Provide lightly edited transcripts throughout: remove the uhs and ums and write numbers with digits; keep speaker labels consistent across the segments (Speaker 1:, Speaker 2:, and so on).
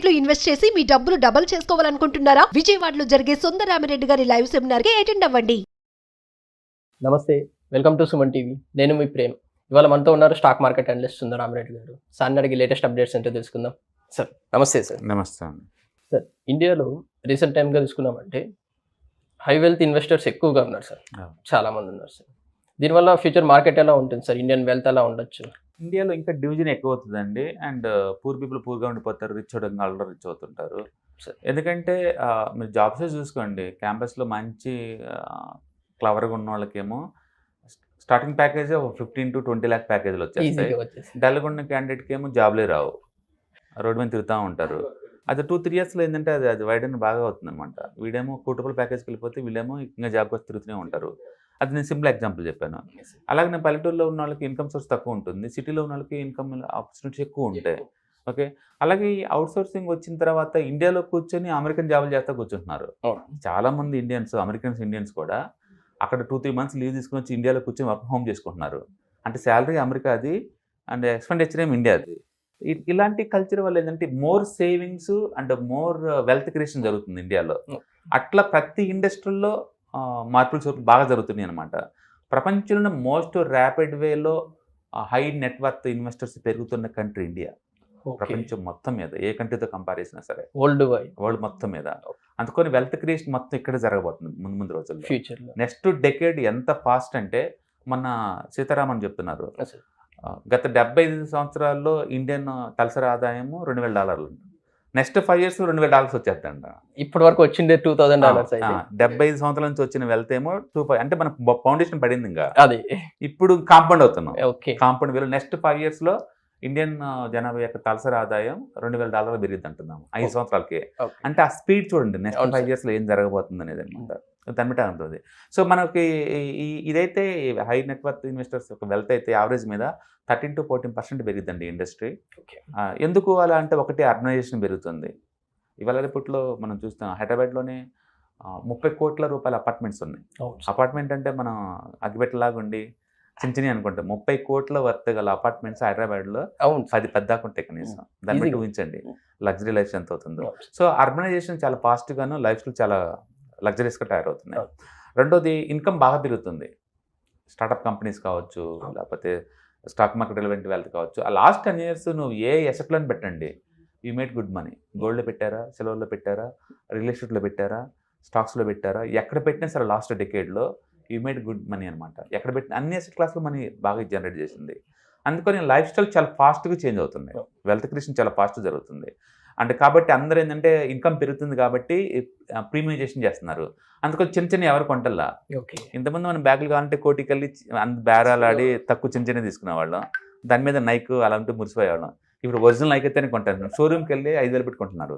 Speaker 1: Market లో invest చేసి మీ డబ్బులు డబుల్ చేసుకోవాలనుకుంటున్నారా? విజయవాడలో జరిగే సుందరరామిరెడ్డి గారి లైవ్ సెమినార్ కి అటెండ్ అవ్వండి.
Speaker 2: నమస్తే, వెల్కమ్ టు సుమన్ టీవీ. నేను మీ ప్రేమ్. ఇవాళ మనతో ఉన్నారు స్టాక్ మార్కెట్ అనలిస్ట్ సుందరరామిరెడ్డి గారు. సార్ని అడిగి లేటెస్ట్ అప్డేట్స్ ఏంటో తెలుసుకుందాం. సార్ నమస్తే. సార్
Speaker 3: నమస్తే అండి.
Speaker 2: సార్, ఇండియాలో రీసెంట్ టైంగా తీసుకున్నామంటే హై వెల్త్ ఇన్వెస్టర్స్ ఎక్కువగా ఉన్నారు సార్. చాలా మంది ఉన్నారు సార్. దీనివల్ల ఫ్యూచర్ మార్కెట్ ఎలా ఉంటుంది సార్? ఇండియన్ వెల్త్ ఎలా ఉండొచ్చు?
Speaker 3: ఇండియాలో ఇంకా డివిజన్ ఎక్కువ అవుతుందండి. అండ్ పూర్ పీపుల్ పూర్గా ఉండిపోతారు, రిచ్ అవడం వాళ్ళు రిచ్ అవుతుంటారు. ఎందుకంటే మీరు జాబ్స్ చూసుకోండి, క్యాంపస్లో మంచి క్లవర్గా ఉన్న వాళ్ళకేమో స్టార్టింగ్ ప్యాకేజ్ 15 to 20 lakh ప్యాకేజ్లు వచ్చేస్తాయి. డల్గా ఉన్న క్యాండిడేట్కి ఏమో జాబ్లే రావు, రోడ్డు మీద తిరుగుతూ ఉంటారు. అది 2-3 yearsలో ఏంటంటే అది వైడన్ బాగా అవుతుంది అనమాట. వీడేమో కోటి ప్యాకేజ్కి వెళ్ళిపోతే వీళ్ళేమో ఇంకా జాబ్ వచ్చి తిరుగుతూనే ఉంటారు. అది నేను సింపుల్ ఎగ్జాంపుల్ చెప్పాను. అలాగే నేను పల్లెటూరులో ఉన్న వాళ్ళకి ఇన్కమ్ సోర్స్ తక్కువ ఉంటుంది, సిటీలో ఉన్న వాళ్ళకి ఇన్కమ్ ఆపర్చునిటీస్ ఎక్కువ ఉంటాయి. ఓకే, అలాగే ఈ అవుట్ సోర్సింగ్ వచ్చిన తర్వాత ఇండియాలో కూర్చొని అమెరికన్ జాబులు చేస్తా కూర్చుంటున్నారు. చాలామంది ఇండియన్స్, ఇండియన్స్ కూడా అక్కడ 2-3 months లీవ్ తీసుకుని వచ్చి ఇండియాలో కూర్చొని వర్క్ హోమ్ చేసుకుంటున్నారు. అంటే శాలరీ అమెరికా అది, అండ్ ఎక్స్పెండిచర్ ఏమి ఇండియా అది. ఇలాంటి కల్చర్ వల్ల ఏంటంటే more savings and more wealth creation జరుగుతుంది ఇండియాలో. అట్లా ప్రతి ఇండస్ట్రీలో మార్పులు బాగా జరుగుతున్నాయి అనమాట. ప్రపంచంలో మోస్ట్ ర్యాపిడ్ వేలో హై నెట్వర్త్ ఇన్వెస్టర్స్ పెరుగుతున్న కంట్రీ ఇండియా. ప్రపంచం మొత్తం మీద ఏ కంట్రీతో కంపేర్ చేసినా సరే, వరల్డ్ మొత్తం మీద. అందుకని వెల్త్ క్రియేషన్ మొత్తం ఇక్కడ జరగబోతుంది ముందు రోజుల్లో, ఫ్యూచర్లో. నెక్స్ట్ డెకేడ్ ఎంత ఫాస్ట్ అంటే మన సీతారామన్ చెప్తున్నారు, గత 75 సంవత్సరాల్లో ఇండియన్ తలసరి ఆదాయము $2,000. Next 5 years $2,000 వచ్చేద్దంట.
Speaker 2: ఇప్పటి వరకు వచ్చిండే $2,000.
Speaker 3: 75 సంవత్సరాల నుంచి వచ్చిన వెల్త్ ఏమో 2,500, అంటే మన ఫౌండేషన్ పడింది. ఇంకా అది ఇప్పుడు కాంపౌండ్ అవుతున్నాం. కాంపౌండ్ వేలు నెక్స్ట్ 5 yearsలో ఇండియన్ జనాభా యొక్క తలసరి ఆదాయం $2,000 పెరిగింది అంటున్నాము 5 సంవత్సరాలకి. అంటే ఆ స్పీడ్ చూడండి, నెక్స్ట్ 5 yearsలో ఏం జరగబోతుంది అనేది అనమాట. దానిబట్టి ఉంటుంది. సో మనకి ఇదైతే హై నెట్వర్త్ ఇన్వెస్టర్స్ యొక్క వెల్త్ అయితే యావరేజ్ మీద 13 to 14% పెరిగిద్దండి ఇండస్ట్రీ. ఎందుకు అలా అంటే, ఒకటి అర్బనైజేషన్ పెరుగుతుంది. ఇవాళ రేపట్లో మనం చూస్తాం హైదరాబాద్లోనే 30 కోట్ల రూపాయల అపార్ట్మెంట్స్ ఉన్నాయి. అపార్ట్మెంట్ అంటే మనం అగ్గిపెట్టలాగా ఉండి చిన్న అనుకుంటాం. 30 కోట్ల వర్త్ గల అపార్ట్మెంట్స్ హైదరాబాద్లో 10 పెద్దాకు ఉంటాయి కనీసం. దాన్ని బట్టి ఊహించండి లగ్జరీ లైఫ్ ఎంత అవుతుందో. సో అర్బనైజేషన్ చాలా ఫాస్ట్గాను, లైఫ్స్లో చాలా లగ్జరీస్గా తయారవుతున్నాయి. రెండోది ఇన్కమ్ బాగా పెరుగుతుంది. స్టార్టప్ కంపెనీస్ కావచ్చు, లేకపోతే స్టాక్ మార్కెట్ రిలవెంట్ వెల్త్ కావచ్చు. ఆ లాస్ట్ 10 years నువ్వు ఏ ఎసెట్లను పెట్టండి, యూ మేడ్ గుడ్ మనీ. గోల్డ్లో పెట్టారా, సిల్వర్లో పెట్టారా, రియల్ ఎస్టేట్లో పెట్టారా, స్టాక్స్లో పెట్టారా, ఎక్కడ పెట్టినా సరే లాస్ట్ డెకేడ్లో యూ మేడ్ గుడ్ మనీ అనమాట. ఎక్కడ పెట్టిన అన్ని అసెట్ క్లాస్లో మనీ బాగా జనరేట్ చేసింది. అందుకని లైఫ్ స్టైల్ చాలా ఫాస్ట్గా చేంజ్ అవుతుంది, వెల్త్ క్రియేషన్ చాలా ఫాస్ట్గా జరుగుతుంది. అంటే కాబట్టి అందరూ ఏంటంటే ఇన్కమ్ పెరుగుతుంది కాబట్టి ప్రీమియైజేషన్ చేస్తున్నారు. అందుకని చిన్న ఎవరు కొంటల్లా. ఇంతకుముందు మనం బ్యాగులు కావాలంటే కోటికి వెళ్ళి బేరాలు ఆడి తక్కువ చిన్న తీసుకునేవాళ్ళం. దాని మీద నైక్ అలాంటి మురిసిపోయేవాళ్ళం. ఇప్పుడు ఒరిజినల్ నైక్ అయితేనే కొంటాను. షోరూమ్కి వెళ్ళి 5,000 పెట్టుకుంటున్నారు.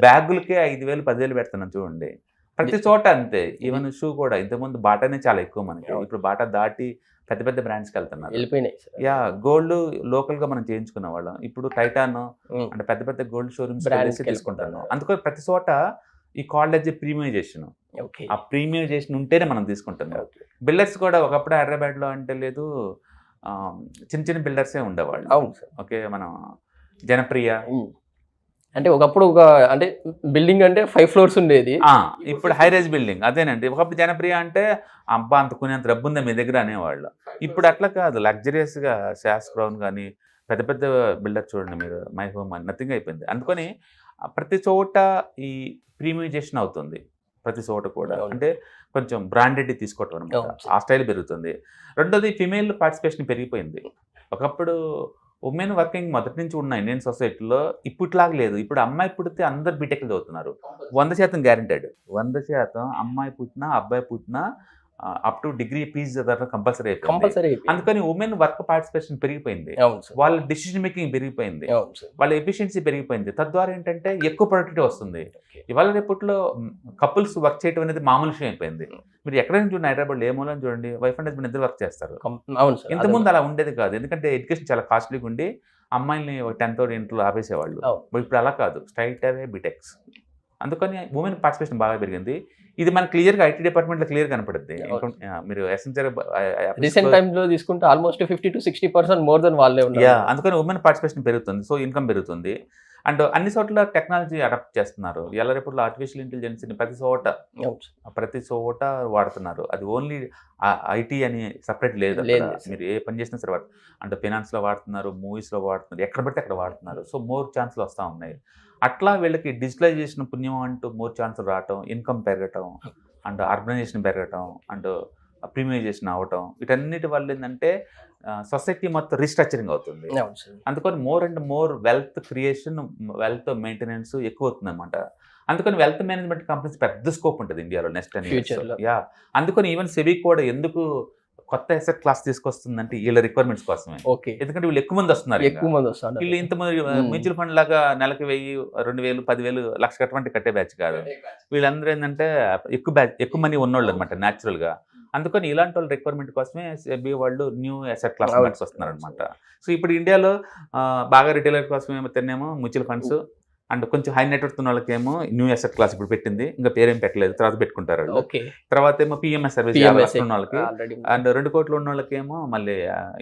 Speaker 3: బ్యాగులకి 5,000 10,000 పెడుతున్నాను చూడండి. ప్రతి చోట అంతే. ఈవెన్ షూ కూడా ఇంతకుముందు బాటానే చాలా ఎక్కువ మనకి, ఇప్పుడు బాటా దాటి పెద్ద పెద్ద బ్రాండ్స్కి వెళ్తున్నారు. యా, గోల్డ్ లోకల్గా మనం చేయించుకునే వాళ్ళం, ఇప్పుడు టైటాన్ అంటే పెద్ద పెద్ద గోల్డ్ షోరూమ్స్ తీసుకుంటాను. అందుకని ప్రతి చోట ఈ కాల్డ్ ప్రీమియైజేషన్, ఆ ప్రీమియైజేషన్ ఉంటేనే మనం తీసుకుంటున్నాం. బిల్డర్స్ కూడా ఒకప్పుడు హైదరాబాద్లో అంటే లేదు, చిన్న బిల్డర్సే ఉండేవాళ్ళు. ఓకే, మనం జనప్రియ
Speaker 2: అంటే ఒకప్పుడు అంటే బిల్డింగ్ అంటే 5 floors ఉండేది,
Speaker 3: ఇప్పుడు హై రైజ్ బిల్డింగ్. అదేనండి, ఒకప్పుడు జనప్రియ అంటే అబ్బా అంత కొనేంత డబ్బు ఉందా మీ దగ్గర అనేవాళ్ళు. ఇప్పుడు అట్లా కాదు, లగ్జరియస్గా శాస్ క్రౌన్ కానీ పెద్ద పెద్ద బిల్డర్ చూడండి మీరు, మై హోమ్ అని నథింగ్ అయిపోయింది. అందుకని ప్రతి చోట ఈ ప్రీమియైజేషన్ అవుతుంది. ప్రతి చోట కూడా అంటే కొంచెం బ్రాండెడ్ తీసుకోవటం అనమాట, ఆ స్టైల్ పెరుగుతుంది. రెండోది ఫిమేల్ పార్టిసిపేషన్ పెరిగిపోయింది. ఒకప్పుడు ఉమెన్ వర్కింగ్ మొదటి నుంచి ఉన్న ఇండియన్ సొసైటీలో ఇప్పట్లాగా లేదు. ఇప్పుడు అమ్మాయి పుడితే అందరు బీటెక్లు చదువుతున్నారు. 100% గ్యారెంటెడ్. 100% అమ్మాయి పుట్టినా అబ్బాయి పుట్టినా అప్ టు డిగ్రీ పీజీ చదవడం కంపల్సరీ అయిపోయింది. అందుకని ఉమెన్ వర్క్ పార్టిసిపేషన్ పెరిగిపోయింది, వాళ్ళ డిసిషన్ మేకింగ్ పెరిగిపోయింది, వాళ్ళ ఎఫిషియన్సీ పెరిగిపోయింది. తద్వారా ఏంటంటే ఎక్కువ ప్రొడక్టివిటీ వస్తుంది. ఇవాళ రేపట్లో కపుల్స్ వర్క్ చేయడం అనేది మామూలు విషయం అయిపోయింది. మీరు ఎక్కడైనా చూడండి, హైదరాబాద్లో ఏ మూలని చూడండి, వైఫ్ అండ్ హస్బెండ్ ఇద్దరు వర్క్ చేస్తారు. ఇంతకుముందు అలా ఉండేది కాదు, ఎందుకంటే ఎడ్యుకేషన్ చాలా కాస్ట్లీగా ఉండి అమ్మాయిల్ని 10th ఇంట్లో ఆపేసేవాళ్ళు. ఇప్పుడు అలా కాదు, స్ట్రైట్ అవే బీటెక్స్. అందుకని ఉమెన్ పార్టిసిపేషన్ బాగా పెరిగింది. ఇది మనకి క్లియర్గా ఐటీ డిపార్ట్మెంట్లో క్లియర్ కనపడుద్ది. మీరు ఎసెన్షియల్
Speaker 2: రీసెంట్ టైమ్లో తీసుకుంటే ఆల్మోస్ట్ 50 to 60% మోర్ దెన్ వాళ్ళే ఉన్నారు.
Speaker 3: అందుకని ఉమెన్ పార్టిసిపేషన్ పెరుగుతుంది, సో ఇన్కమ్ పెరుగుతుంది. అండ్ అన్ని చోట్ల టెక్నాలజీ అడాప్ట్ చేస్తున్నారు. ఎలా రేపట్లో ఆర్టిఫిషియల్ ఇంటెలిజెన్స్ని ప్రతి చోట వాడుతున్నారు. అది ఓన్లీ ఐటీ అని సపరేట్ లేదు. మీరు ఏ పని చేసినా సరే అంటే ఫైనాన్స్లో వాడుతున్నారు, మూవీస్లో వాడుతున్నారు, ఎక్కడ పడితే అక్కడ వాడుతున్నారు. సో మోర్ ఛాన్స్లు వస్తూ ఉన్నాయి. అట్లా వీళ్ళకి డిజిటలైజేషన్ పుణ్యం అంటూ మోర్ ఛాన్సులు రావటం, ఇన్కమ్ పెరగటం, అండ్ అర్బనైజేషన్ పెరగటం, అండ్ ప్రీమియైజేషన్ అవ్వటం, వీటన్నిటి వల్ల ఏంటంటే సొసైటీ మొత్తం రీస్ట్రక్చరింగ్ అవుతుంది. అందుకని more and more wealth creation, wealth maintenance ఎక్కువ అవుతుంది అనమాట. అందుకని వెల్త్ మేనేజ్మెంట్ కంపెనీస్ పెద్ద స్కోప్ ఉంటుంది ఇండియాలో నెక్స్ట్ 10 years. అందుకని ఈవెన్ సెబీ కూడా ఎందుకు కొత్త అసెట్ క్లాస్ తీసుకొస్తుందంటే వీళ్ళ రిక్వైర్మెంట్స్ కోసమే. ఎందుకంటే వీళ్ళు ఎక్కువ మంది వస్తున్నారు. వీళ్ళు ఇంతమంది మ్యూచువల్ ఫండ్ లాగా నెలకి 1000, 2000, 10,000, లక్ష కట్టే బ్యాచ్ కాదు. వీళ్ళందరూ ఏంటంటే ఎక్కువ మంది ఉన్నోళ్ళు అనమాట న్యాచురల్గా. అందుకని ఇలాంటి వాళ్ళ రిక్వైర్మెంట్ కోసమే సెబీ వాళ్ళు న్యూ అసెట్ క్లాస్ వస్తున్నారు అనమాట. సో ఇప్పుడు ఇండియాలో బాగా రిటైలర్ కోసం ఏమో మ్యూచువల్ ఫండ్స్, అండ్ కొంచెం హై నెట్వర్క్ ఉన్న వాళ్ళకేమో న్యూ అసెట్ క్లాస్ ఇప్పుడు పెట్టింది, ఇంకా పేరేం పెట్టలేదు, తర్వాత పెట్టుకుంటారు వాళ్ళు. తర్వాత ఏమో పిఎంఎస్ సర్వీస్ ఉన్న వాళ్ళకి, అండ్ 2 కోట్లు ఉన్న వాళ్ళకేమో మళ్ళీ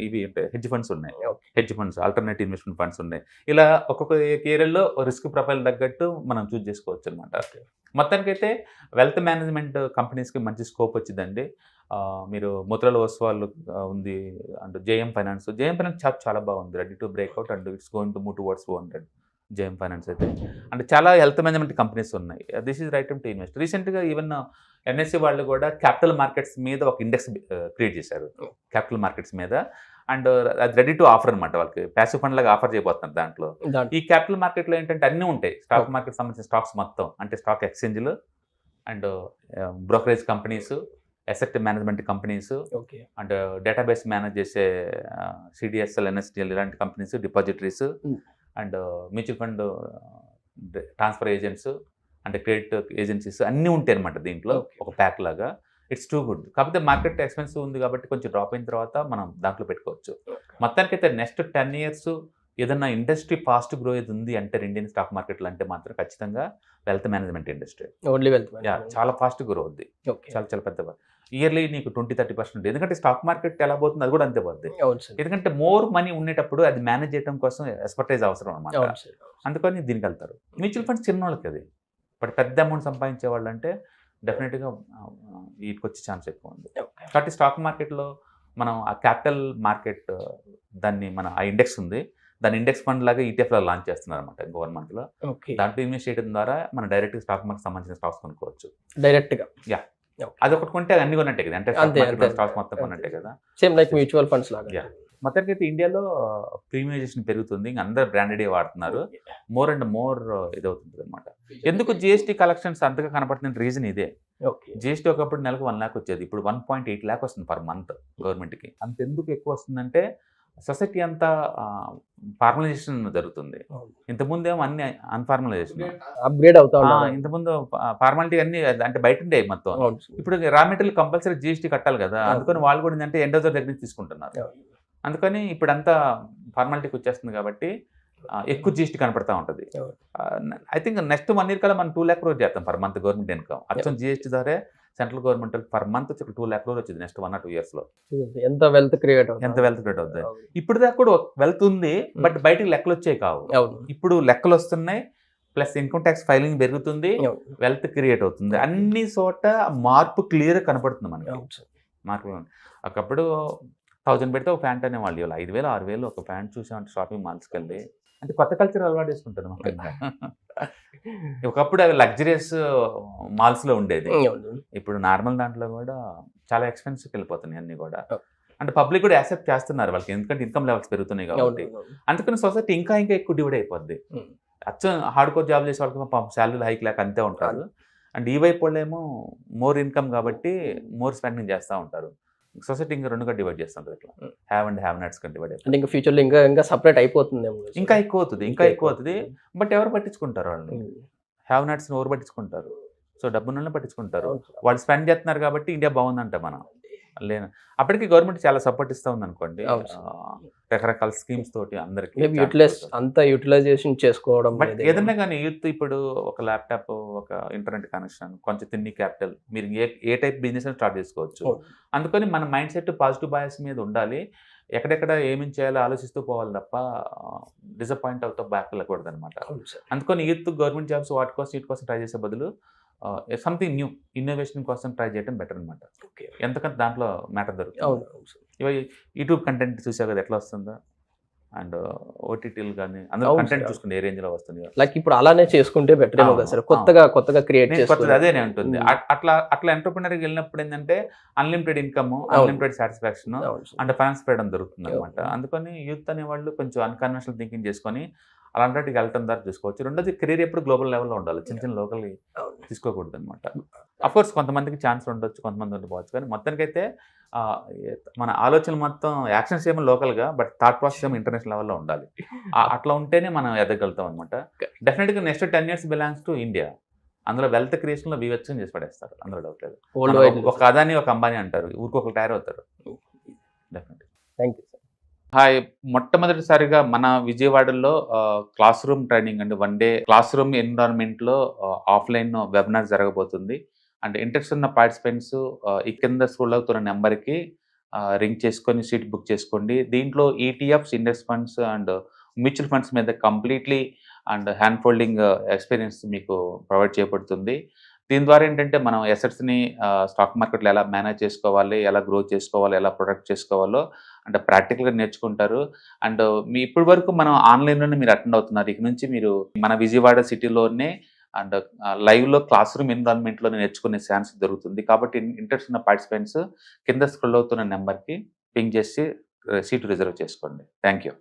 Speaker 3: ఇవి ఉంటాయి, హెడ్జ్ ఫండ్స్ ఉన్నాయి, hedge funds, alternative investment funds ఉన్నాయి. ఇలా ఒక్కొక్క ఏరియాలో రిస్క్ ప్రొఫైల్ తగ్గట్టు మనం చూస్ చేసుకోవచ్చు అనమాట. మొత్తానికైతే వెల్త్ మేనేజ్మెంట్ కంపెనీస్కి మంచి స్కోప్ వచ్చిందండి. మీరు ముద్రల వస్తువులు ఉంది, అండ్ జేఎం ఫైనాన్స్ చాలా బాగుంది, ready to breakout, and it's going to move towards 200. JM finance అయితే అంటే చాలా హెల్త్ మేనేజ్మెంట్ కంపెనీస్ ఉన్నాయి. This is right time to invest. రీసెంట్గా ఈవెన్ ఎన్ఎస్సి వాళ్ళు కూడా క్యాపిటల్ మార్కెట్స్ మీద ఒక ఇండెక్స్ క్రియేట్ చేశారు, క్యాపిటల్ మార్కెట్స్ మీద. అండ్ అది రెడీ టు ఆఫర్ అనమాట, వాళ్ళకి ప్యాసివ్ ఫండ్ లాగా ఆఫర్ చేయబోతున్నారు. దాంట్లో ఈ క్యాపిటల్ మార్కెట్లో ఏంటంటే అన్నీ ఉంటాయి, స్టాక్ మార్కెట్ సంబంధించిన స్టాక్స్ మొత్తం, అంటే స్టాక్ ఎక్స్చేంజ్లు, and brokerage companies, asset management companies, and database manage చేసే సిడిఎస్ఎల్, ఎన్ఎస్డిఎల్ ఇలాంటి companies, depositories, and mutual fund transfer agents, అంటే క్రెడిట్ ఏజెన్సీస్ అన్నీ ఉంటాయి అనమాట దీంట్లో ఒక ప్యాక్ లాగా. It's too good. కాకపోతే మార్కెట్ ఎక్స్పెన్సివ్ ఉంది కాబట్టి కొంచెం డ్రాప్ అయిన తర్వాత మనం దాంట్లో పెట్టుకోవచ్చు. మొత్తానికైతే నెక్స్ట్ 10 years ఏదన్నా ఇండస్ట్రీ ఫాస్ట్ గ్రో ఏది ఉంది అంటే ఇండియన్ స్టాక్ మార్కెట్లో అంటే మాత్రం ఖచ్చితంగా wealth management industry.
Speaker 2: Only wealth
Speaker 3: చాలా ఫాస్ట్ గ్రో అవుద్ది, చాలా పెద్ద. ఇయర్లీ నీకు 20-30%. ఎందుకంటే స్టాక్ మార్కెట్ ఎలా పోతుంది అది కూడా అంతే పోద్ది. ఎందుకంటే మోర్ మనీ ఉండేటప్పుడు అది మేనేజ్ చేయడం కోసం ఎక్స్పర్టైజ్ అవసరం అనమాట. అందుకని దీనికి వెళ్తారు. మ్యూచువల్ ఫండ్స్ చిన్న వాళ్ళకి అది, బట్ పెద్ద అమౌంట్ సంపాదించే వాళ్ళు అంటే డెఫినెట్గా వీటికి వచ్చే ఛాన్స్ ఎక్కువ ఉంది. కాబట్టి స్టాక్ మార్కెట్లో మనం ఆ క్యాపిటల్ మార్కెట్ దాన్ని మన ఆ ఇండెక్స్ ఉంది, దాని ఇండెక్స్ ఫండ్ లాగా ఈటీఎఫ్ లాంచ్ చేస్తున్నారు అనమాట గవర్నమెంట్లో. దాంట్లో ఇన్వెస్ట్ చేయడం ద్వారా మనం డైరెక్ట్గా స్టాక్ మార్కెట్ సంబంధించిన స్టాక్స్ కొనుక్కోవచ్చు డైరెక్ట్గా. అదొకటి కొంటే అన్ని కొన్నట్టే కదా, అంటే స్టాక్స్ మొత్తం కొన్నట్టే కదా, సేమ్ లైక్ మ్యూచువల్ ఫండ్స్ లాగా. మొత్తానికి అయితే ఇండియాలో ప్రీమియైజేషన్ పెరుగుతుంది, ఇంకా అందరు బ్రాండెడే వాడుతున్నారు, మోర్ అండ్ మోర్ ఇదవుతుంది అనమాట. ఎందుకు జిఎస్టీ కలెక్షన్స్ అంతగా కనపడుతున్న రీజన్ ఇదే. జిఎస్టీ ఒకప్పుడు నెలకు 1 lakh వచ్చేది, ఇప్పుడు 1.8 lakh వస్తుంది పర్ మంత్ గవర్నమెంట్కి. అంత ఎందుకు ఎక్కువ వస్తుందంటే సొసైటీ అంతా ఫార్మలైజేషన్ జరుగుతుంది. ఇంతకుముందు ఏమో అన్ని అన్ఫార్మలైజేషన్,
Speaker 2: అప్గ్రేడ్ అవుతా.
Speaker 3: ఇంతకుముందు ఫార్మాలిటీ అన్ని అంటే బయట ఉండే మొత్తం. ఇప్పుడు రా మెటీరియల్ కంపల్సరీ జిఎస్టీ కట్టాలి కదా, అందుకని వాళ్ళు కూడా ఏంటంటే ఎండ్ యూజర్ దగ్గర నుంచి తీసుకుంటున్నారు. అందుకని ఇప్పుడు అంతా ఫార్మాలిటీకి వచ్చేస్తుంది కాబట్టి ఎక్కువ జిఎస్టీ కనపడతా ఉంటుంది. ఐ థింక్ నెక్స్ట్ 1 year కల్లా మనం 2 lakh crore చేస్తాం పర్ మంత్ గవర్నమెంట్ ఇన్కమ్. అచ్చం జిఎస్టీ ద్వారా central government per month 2 lakh crore వచ్చింది నెక్స్ట్ 1 or 2 years లో.
Speaker 2: ఎంత వెల్త్ క్రియేట్ అవుతుంది.
Speaker 3: ఇప్పుడు దాకా కూడా వెల్త్ ఉంది, బట్ బయటికి లెక్కలు వచ్చాయి కావు. ఇప్పుడు లెక్కలు వస్తున్నాయి, ప్లస్ ఇన్కమ్ ట్యాక్స్ ఫైలింగ్ పెరుగుతుంది, వెల్త్ క్రియేట్ అవుతుంది. అన్ని చోట మార్పు క్లియర్ కనపడుతుంది మనకి. మార్పు ఒకప్పుడు 1000 పెడితే ఒక ప్యాంట్ అనేవాళ్ళు, 5,000, 6,000 ఒక ప్యాంట్ చూసామంటే షాపింగ్ మాల్స్కి వెళ్ళి, అంటే కొత్త కల్చర్ అలవాటు చేసుకుంటారు. ఒకప్పుడు అవి లగ్జరియస్ మాల్స్లో ఉండేది, ఇప్పుడు నార్మల్ దాంట్లో కూడా చాలా ఎక్స్పెన్సివ్కి వెళ్ళిపోతున్నాయి అన్నీ కూడా. అంటే పబ్లిక్ కూడా యాక్సెప్ట్ చేస్తున్నారు వాళ్ళకి, ఎందుకంటే ఇన్కమ్ లెవెల్స్ పెరుగుతున్నాయి కాబట్టి. అందుకని సొసైటీ ఇంకా ఎక్కువ డివైడ్ అయిపోద్ది. అచ్చం హార్డ్ కోర్ జాబ్ చేసే వాళ్ళకి శాలరీలు హైక్ లేక అంతే ఉంటారు, అండ్ ఈ వైపు వాళ్ళు ఏమో మోర్ ఇన్కమ్ కాబట్టి మోర్ స్పెండింగ్ చేస్తూ ఉంటారు. సొసైటీ ఇంకా 2గా డివైడ్ చేస్తుంటారు, ఇట్లా have and have nots divide అయిపోతుంది.
Speaker 2: ఇంకా ఫ్యూచర్లో ఇంకా సపరేట్ అయిపోతుంది,
Speaker 3: ఇంకా ఎక్కువ అవుతుంది. బట్ ఎవరు పట్టించుకుంటారు వాళ్ళు? హ్యావ్ నాట్స్ ఎవరు పట్టించుకుంటారు? సో డబ్బున్న పట్టించుకుంటారు, వాళ్ళు స్పెండ్ చేస్తున్నారు కాబట్టి ఇండియా బాగుందంట మనం. లేను అప్పటికి గవర్నమెంట్ చాలా సపోర్ట్ ఇస్తా ఉంది అనుకోండి.
Speaker 2: అవును సార్.
Speaker 3: రకరకాల స్కీమ్స్ తోటి అందరికి
Speaker 2: మేబీ అంతా యూటిలైజేషన్ చేసుకోవడం
Speaker 3: బట్ ఏదన్నా కానీ యూత్ ఇప్పుడు ఒక ల్యాప్టాప్, ఒక ఇంటర్నెట్ కనెక్షన్, కొంచెం తిన్ని క్యాపిటల్, మీరు ఏ టైప్ బిజినెస్ స్టార్ట్ చేసుకోవచ్చు. అందుకని మన మైండ్ సెట్ పాజిటివ్ బయాస్ మీద ఉండాలి. ఎక్కడెక్కడ ఏమేమి చేయాలో ఆలోచిస్తూ పోవాలి తప్ప డిసప్పాయింట్ అవుతా బ్యాక్ వెళ్ళకూడదు అనమాట. అందుకని యూత్ గవర్నమెంట్ జాబ్స్ వాటి కోసం వీటి కోసం ట్రై చేసే బదులు సంథింగ్ న్యూ ఇన్నోవేషన్ కోసం ట్రై చేయడం బెటర్ అనమాట. ఎంతకంటే దాంట్లో మ్యాటర్ దొరుకుతుంది. ఇవాళ యూట్యూబ్ కంటెంట్ చూసా కదా ఎట్లా వస్తుందో, అండ్ ఓటీటీలు కానీ అందరూ కంటెంట్ చూసుకుంటే ఏ రేంజ్ లో వస్తుంది.
Speaker 2: లైక్ ఇప్పుడు అలానే చేసుకుంటే బెటర్ ఏమో కదా సార్, కొత్తగా క్రియేట్
Speaker 3: కొత్తది అదేనే ఉంటుంది. అట్లా ఎంటర్ప్రినర్కి వెళ్ళినప్పుడు ఏంటంటే unlimited income, unlimited satisfaction and finance freedom దొరుకుతుంది అనమాట. అందుకని యూత్ అనే వాళ్ళు కొంచెం అన్కన్వెన్షనల్ థింకింగ్ చేసుకొని అలాంటి వెళ్ళటం ద్వారా చూసుకోవచ్చు. రెండోది కెరీర్ ఎప్పుడు గ్లోబల్ లెవెల్లో ఉండాలి, చిన్న లోకల్ తీసుకోకూడదు అనమాట. అఫ్కోర్స్ కొంతమందికి ఛాన్స్ ఉండొచ్చు, కొంతమంది ఉండిపోవచ్చు, కానీ మొత్తానికైతే మన ఆలోచనలు మొత్తం యాక్షన్స్ ఏమో లోకల్గా, బట్ థాట్ ప్రాసెస్ ఏమో ఇంటర్నేషనల్ లెవెల్లో ఉండాలి. అట్లా ఉంటేనే మనం ఎదగలుగుతాం అనమాట. డెఫినెట్గా next 10 years belongs to India. అందులో వెల్త్ క్రియేషన్లో వివచ్చం చేసి పడేస్తారు, అందులో డౌట్ లేదు. ఒక అదాని ఒక అంబానీ అంటారు, ఊరికొకరు తయారు అవుతారు. డెఫినెట్గా.
Speaker 2: Thank you.
Speaker 3: హాయ్, మొట్టమొదటిసారిగా మన విజయవాడలో క్లాస్ రూమ్ ట్రైనింగ్ అండి, 1 day క్లాస్ రూమ్ ఎన్విరాన్మెంట్లో ఆఫ్లైన్ వెబినార్ జరగబోతుంది. అండ్ ఇంట్రెస్ట్ ఉన్న పార్టిసిపెంట్స్ ఈ కింద స్క్రోల్ అవుతున్న నెంబర్కి రింగ్ చేసుకొని సీట్ బుక్ చేసుకోండి. దీంట్లో ETFs, index funds and mutual funds మీద completely and hand holding experience మీకు ప్రొవైడ్ చేయబడుతుంది. దీని ద్వారా ఏంటంటే మనం ఎసెట్స్ని స్టాక్ మార్కెట్లో ఎలా మేనేజ్ చేసుకోవాలి, ఎలా గ్రో చేసుకోవాలి, ఎలా ప్రొడక్ట్ చేసుకోవాలో అంటే ప్రాక్టికల్గా నేర్చుకుంటారు. అండ్ మీ ఇప్పటి వరకు మనం ఆన్లైన్లోనే మీరు అటెండ్ అవుతున్నారు. ఇక నుంచి మీరు మన విజయవాడ సిటీలోనే అండ్ లైవ్లో క్లాస్ రూమ్ ఎన్విరాన్మెంట్లోనే నేర్చుకునే ఛాన్స్ దొరుకుతుంది. కాబట్టి ఇంట్రెస్ట్ ఉన్న పార్టిసిపెంట్స్ కింద స్క్రోల్ అవుతున్న నెంబర్కి పింగ్ చేసి సీటు రిజర్వ్ చేసుకోండి. Thank you.